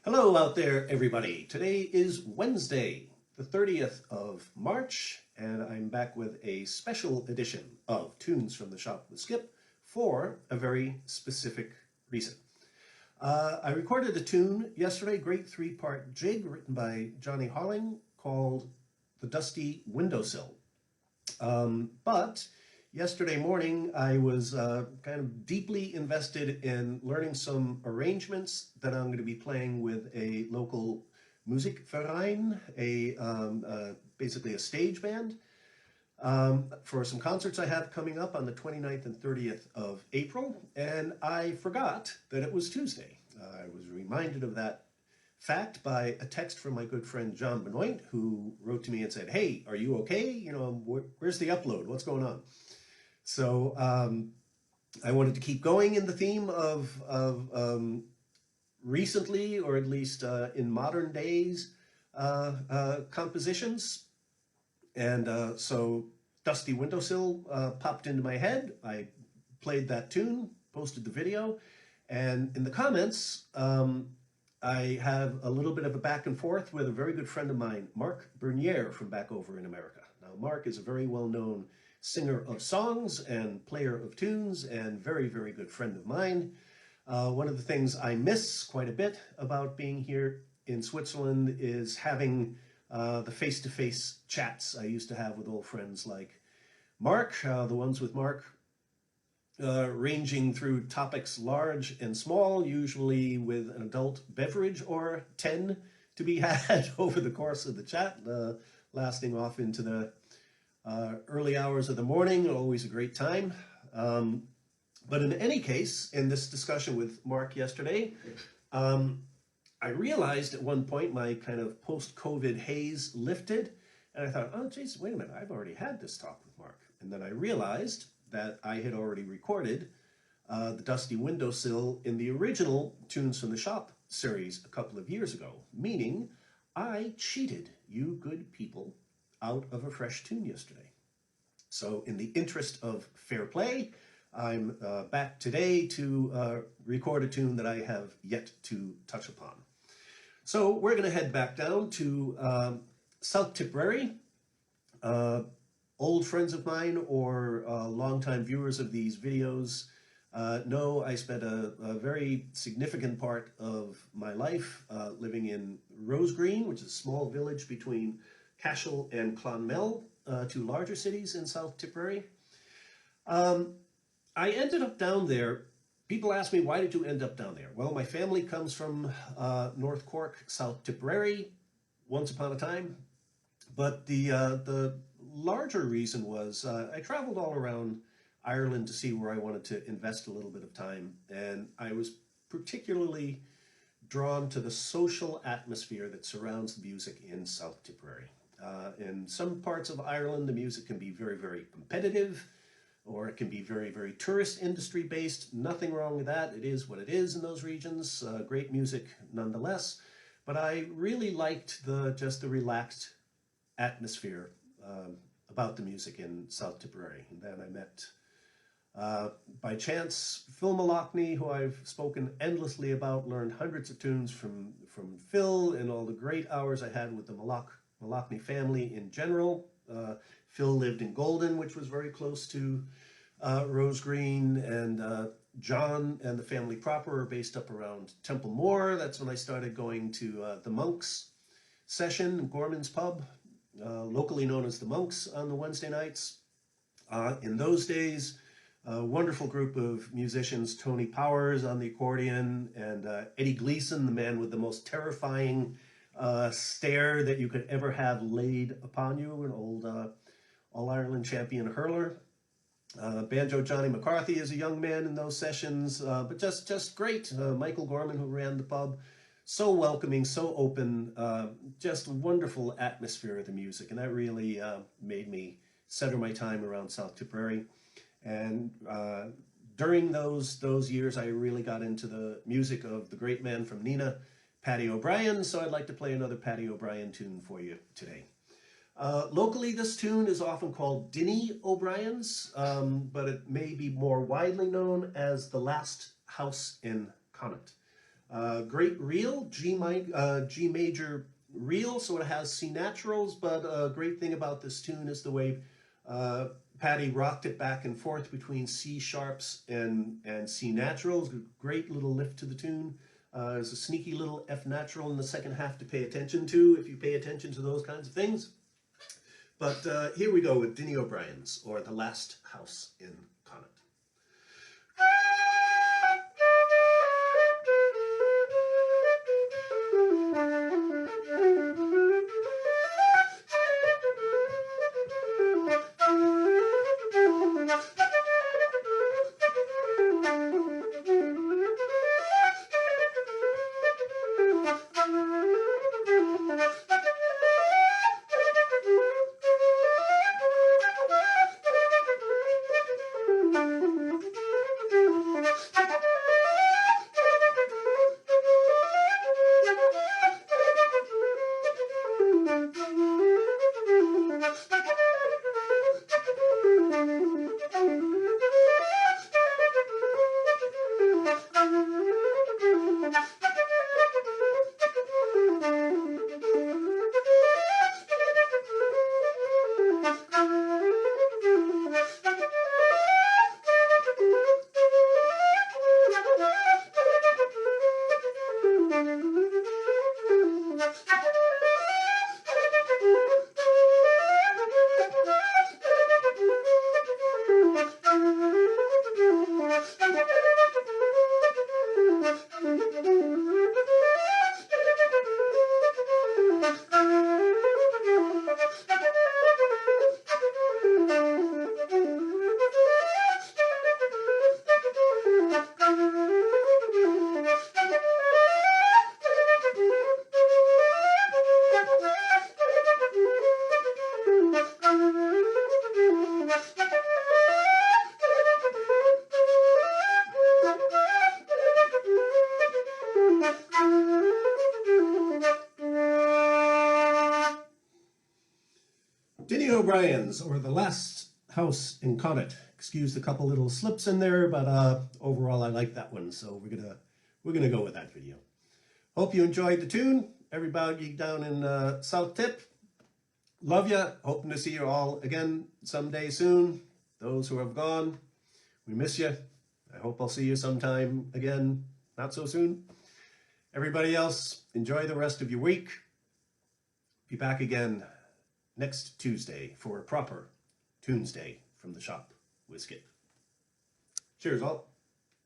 Hello out there, everybody. Today is Wednesday, the 30th of March, and I'm back with a special edition of Tunes from the Shop with Skip for a very specific reason. I recorded a tune yesterday, great three-part jig written by Johnny Holling called The Dusty Windowsill. But yesterday morning, I was kind of deeply invested in learning some arrangements that I'm going to be playing with a local Musikverein, basically a stage band, for some concerts I have coming up on the 29th and 30th of April, and I forgot that it was Tuesday. I was reminded of that fact by a text from my good friend John Benoit, who wrote to me and said, "Hey, are you okay? You know, where's the upload? What's going on?" So I wanted to keep going in the theme of recently, or at least in modern days, compositions. And so Dusty Windowsill popped into my head. I played that tune, posted the video, and in the comments, I have a little bit of a back and forth with a very good friend of mine, Mark Bernier from back over in America. Now, Mark is a very well-known singer of songs and player of tunes and very, very good friend of mine. One of the things I miss quite a bit about being here in Switzerland is having the face-to-face chats I used to have with old friends like Mark, the ones with Mark ranging through topics large and small, usually with an adult beverage or 10 to be had over the course of the chat, lasting off into the early hours of the morning. Always a great time. But in any case, in this discussion with Mark yesterday, I realized at one point my kind of post-COVID haze lifted, and I thought, oh, geez, wait a minute, I've already had this talk with Mark. And then I realized that I had already recorded the Dusty Windowsill in the original Tunes from the Shop series a couple of years ago, meaning I cheated you good people out of a fresh tune yesterday. So in the interest of fair play, I'm back today to record a tune that I have yet to touch upon. So we're going to head back down to South Tipp. Old friends of mine or longtime viewers of these videos know I spent a very significant part of my life living in Rosegreen, which is a small village between Cashel and Clonmel, two larger cities in South Tipperary. I ended up down there. People ask me, why did you end up down there? Well, my family comes from North Cork, South Tipperary, once upon a time. But the larger reason was I traveled all around Ireland to see where I wanted to invest a little bit of time. And I was particularly drawn to the social atmosphere that surrounds the music in South Tipperary. In some parts of Ireland, the music can be very, very competitive, or it can be very, very tourist industry based. Nothing wrong with that. It is what it is in those regions. Great music nonetheless. But I really liked just the relaxed atmosphere about the music in South Tipperary. And then I met, by chance, Phil Malachny, who I've spoken endlessly about, learned hundreds of tunes from Phil and all the great hours I had with the Malachny family in general. Phil lived in Golden, which was very close to Rosegreen, and John and the family proper are based up around Templemore. That's when I started going to the Monks session, Gorman's Pub, locally known as the Monks, on the Wednesday nights. In those days, a wonderful group of musicians, Tony Powers on the accordion, and Eddie Gleason, the man with the most terrifying stare that you could ever have laid upon you, an old All-Ireland champion hurler. Banjo Johnny McCarthy is a young man in those sessions, but just great. Michael Gorman, who ran the pub, so welcoming, so open, just wonderful atmosphere of the music, and that really made me center my time around South Tipperary. And during those years, I really got into the music of the great man from Nina, Paddy O'Brien, so I'd like to play another Paddy O'Brien tune for you today. Locally, this tune is often called Dinny O'Briens, but it may be more widely known as The Last House in Connaught. Great reel, G major reel, so it has C naturals, but a great thing about this tune is the way Paddy rocked it back and forth between C sharps and C naturals. Great little lift to the tune. There's a sneaky little F natural in the second half to pay attention to if you pay attention to those kinds of things. But here we go with Dinny O'Briens, or The Last House in Connaught. Dinny O'Briens, or The Last House in Connaught. Excuse the couple little slips in there, but overall I like that one, so we're gonna go with that video. Hope you enjoyed the tune. Everybody down in South Tipp, love ya. Hoping to see you all again someday soon. Those who have gone, we miss you. I hope I'll see you sometime again, not so soon. Everybody else, enjoy the rest of your week. Be back again next Tuesday for a proper Tunesday from the shop with Skip. Cheers all.